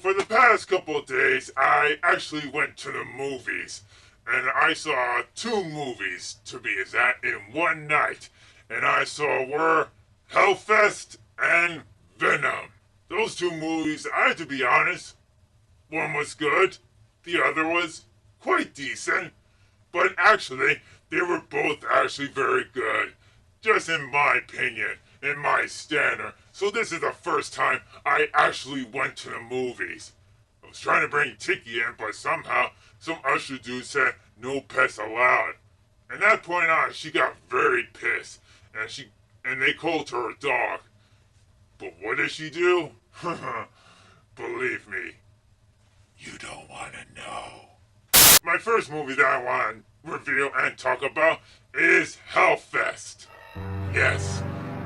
for the past couple of days, I actually went to the movies. And I saw two movies, to be exact, in one night. And I saw were Hell Fest and Venom. Those two movies, I have to be honest, one was good, the other was quite decent. But actually, they were both actually very good. Just in my opinion, in my standard. So this is the first time I actually went to the movies. I was trying to bring Tiki in, but somehow some usher dude said no pets allowed. And that point on, she got very pissed, and they called her a dog. But what did she do? Believe me, you don't want to know. My first movie that I want to reveal and talk about is Hell Fest. Yes,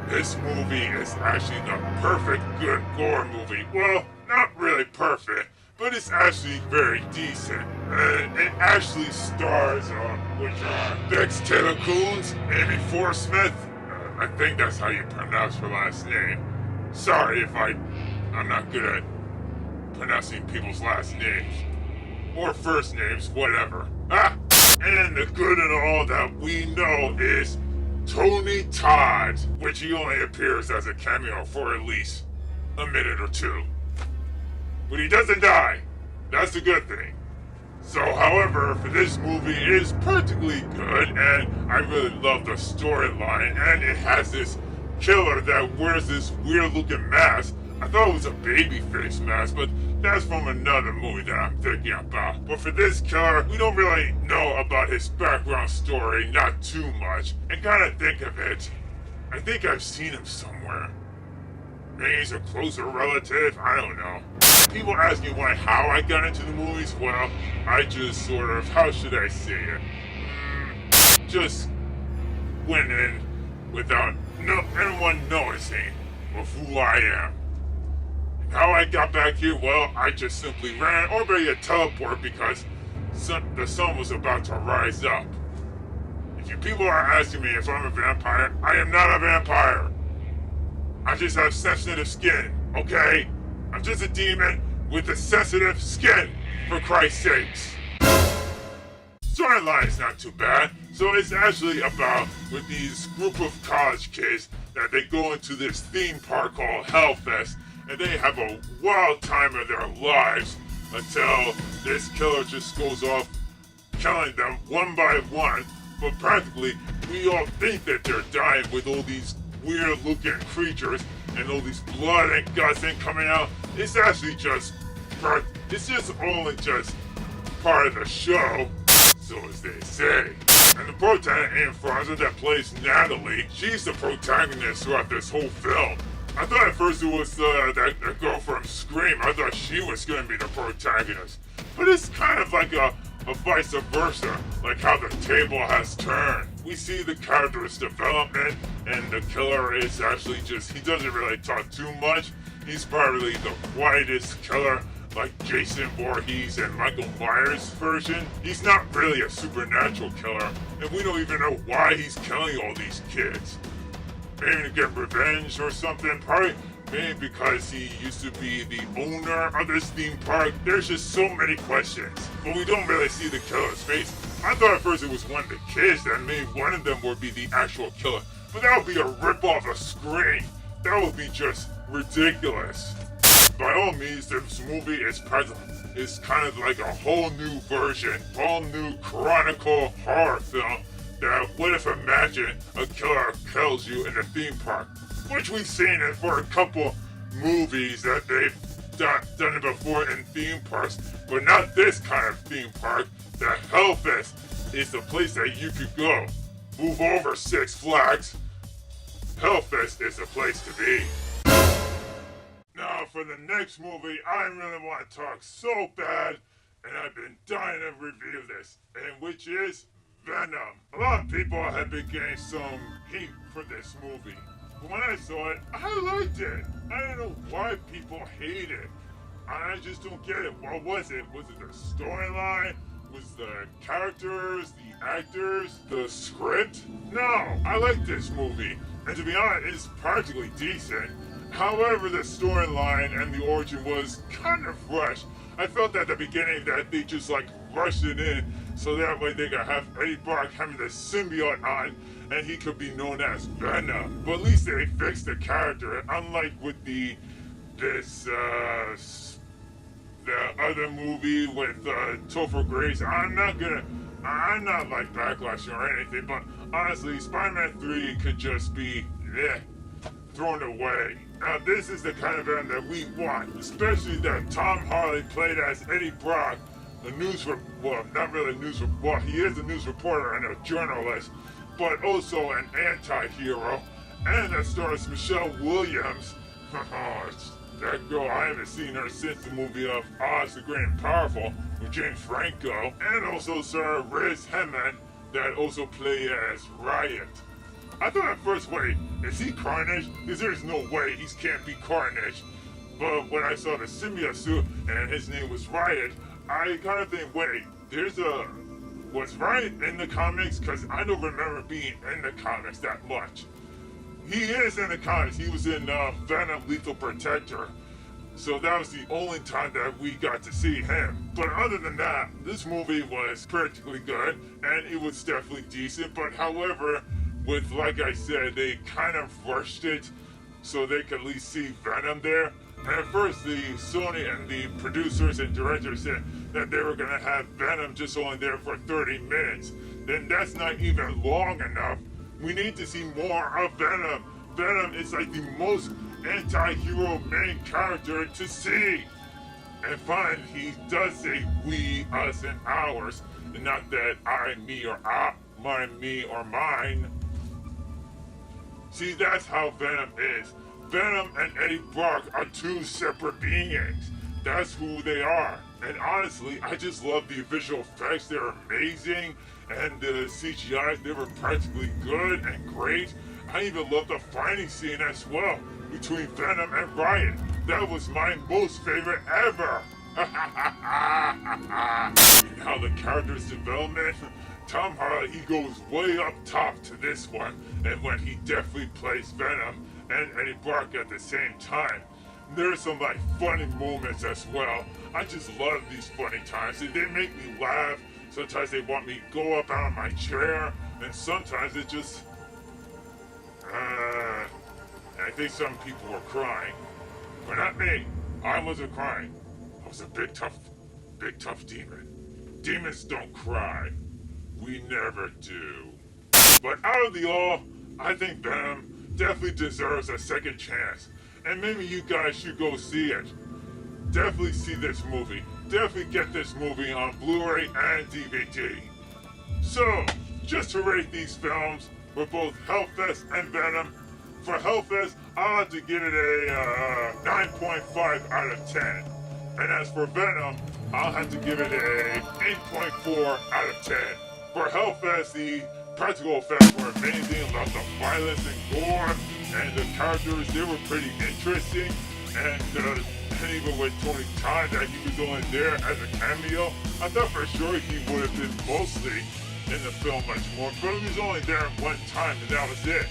this movie is actually the perfect good gore movie. Well, not really perfect, but it's actually very decent. It actually stars, which are Bex Taylor Coons, Amy Forsmith. I think that's how you pronounce her last name. Sorry if I'm not good at pronouncing people's last names. Or first names, whatever. And the good and all that we know is Tony Todd, which he only appears as a cameo for at least a minute or two. But he doesn't die. That's the good thing. So, however, for this movie, it is practically good, and I really love the storyline, and it has this killer that wears this weird-looking mask. I thought it was a babyface mask, but that's from another movie that I'm thinking about. But for this killer, we don't really know about his background story, not too much. And kind of think of it, I think I've seen him somewhere. Maybe he's a closer relative, I don't know. People ask me how I got into the movies. Well, I just sort of, how should I say it? Just went in without anyone noticing of who I am. How I got back here, well, I just simply ran, or maybe a teleport, because the sun was about to rise up. If you people are asking me if I'm a vampire, I am not a vampire. I just have sensitive skin, okay? I'm just a demon with a sensitive skin, for Christ's sakes. Storyline is not too bad. So it's actually about with these group of college kids that they go into this theme park called Hell Fest, and they have a wild time of their lives until this killer just goes off killing them one by one. But practically, we all think that they're dying with all these weird-looking creatures and all these blood and guts and coming out. It's actually just only just part of the show, so as they say. And the protagonist, Anne Franzen, that plays Natalie, she's the protagonist throughout this whole film. I thought at first it was that girl from Scream. I thought she was going to be the protagonist. But it's kind of like a vice versa, like how the table has turned. We see the character's development, and the killer is actually he doesn't really talk too much. He's probably the quietest killer, like Jason Voorhees and Michael Myers version. He's not really a supernatural killer, and we don't even know why he's killing all these kids. Maybe to get revenge or something, probably maybe because he used to be the owner of this theme park. There's just so many questions, but we don't really see the killer's face. I thought at first it was one of the kids, that maybe one of them would be the actual killer, but that would be a rip-off of Scream. That would be just ridiculous. By all means, this movie is kind of like a whole new version, whole new chronicle horror film. That what if imagine a killer kills you in a theme park, which we've seen it for a couple movies that they've done it before in theme parks, but not this kind of theme park. The Hellfest is the place that you could go. Move over, Six Flags. Hellfest is the place to be. Now for the next movie, I really want to talk so bad, and I've been dying to review this, and which is Venom. A lot of people have been getting some heat for this movie. But when I saw it, I liked it. I don't know why people hate it. I just don't get it. What was it? Was it the storyline? Was the characters, the actors, the script? No, I like this movie. And to be honest, it's practically decent. However, the storyline and the origin was kind of rushed. I felt at the beginning that they just like rushed it in so that way they could have Eddie Brock having the symbiote on and he could be known as Venom. But at least they fixed the character, unlike with the other movie with Topher Grace. I'm not like backlashing or anything, but honestly, Spider-Man 3 could just be thrown away. Now this is the kind of Venom that we want, especially that Tom Hardy played as Eddie Brock, not really a news reporter, well, he is a news reporter and a journalist, but also an anti-hero, and that stars Michelle Williams. That girl, I haven't seen her since the movie of Oz the Great and Powerful with James Franco, and also Sir Riz Ahmed that also played as Riot. I thought at first, wait, is he Carnage? Because there's no way he can't be Carnage. But when I saw the symbiote suit and his name was Riot, I kind of think, wait, was Riot in the comics? Because I don't remember being in the comics that much. He is in the comics. He was in Venom Lethal Protector. So that was the only time that we got to see him. But other than that, this movie was practically good, and it was definitely decent. But however, with, like I said, they kind of rushed it so they could at least see Venom there. And at first, the Sony and the producers and directors said that they were going to have Venom just only there for 30 minutes. Then that's not even long enough. We need to see more of Venom. Venom is like the most anti-hero main character to see. And finally, he does say we, us, and ours, and not that I, me, or I, mine, me, or mine. See, that's how Venom is. Venom and Eddie Brock are two separate beings. That's who they are. And honestly, I just love the visual effects. They're amazing. And the CGI, they were practically good and great. I even love the fighting scene as well between Venom and Riot. That was my most favorite ever. Now the character's development, Tom Hardy, he goes way up top to this one, and when he definitely plays Venom and Eddie Brock at the same time. There's some like funny moments as well. I just love these funny times. They make me laugh. Sometimes they want me to go up out of my chair, and sometimes it just I think some people were crying. But not me. I wasn't crying. I was a big tough demon. Demons don't cry. We never do. But out of the all, I think Venom definitely deserves a second chance. And maybe you guys should go see it. Definitely see this movie. Definitely get this movie on Blu-ray and DVD. So, just to rate these films for both Hell Fest and Venom, for Hell Fest, I'll have to give it a 9.5 out of 10. And as for Venom, I'll have to give it a 8.4 out of 10. For Hell Fest, the practical effects were amazing. Lots of violence and gore, and the characters, they were pretty interesting. And even with Tony Todd, that he was only there as a cameo, I thought for sure he would have been mostly in the film much more, but he was only there one time and that was it.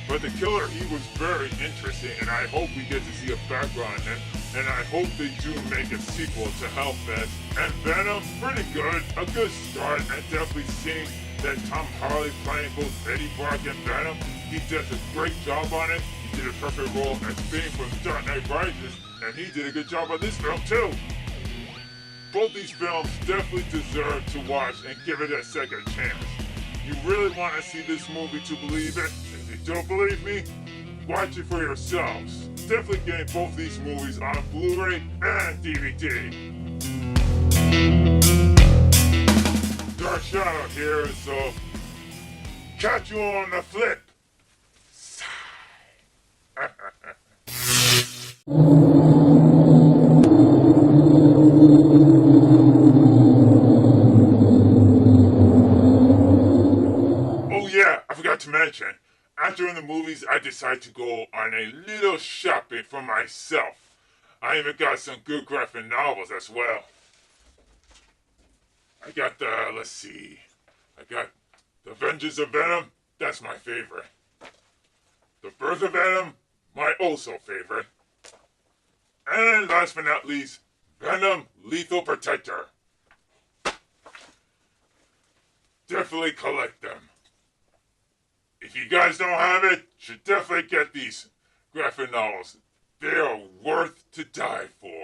But the killer, he was very interesting, and I hope we get to see a background on him, and I hope they do make a sequel to Hell Fest. And Venom, pretty good, a good start, and definitely seeing that Tom Hardy playing both Eddie Brock and Venom, he does a great job on it. He did a perfect role as Bane from Dark Knight Rises, and he did a good job on this film too. Both these films definitely deserve to watch and give it a second chance. You really want to see this movie to believe it? If you don't believe me, watch it for yourselves. Definitely getting both these movies on Blu-ray and DVD. Dark Shadow here, so catch you on the flip. Oh yeah, I forgot to mention, after the movies I decided to go on a little shopping for myself. I even got some good graphic novels as well. I got I got The Vengeance of Venom, that's my favorite. The Birth of Venom, my also favorite. And last but not least, Venom Lethal Protector. Definitely collect them. If you guys don't have it, you should definitely get these graphic novels. They are worth to die for.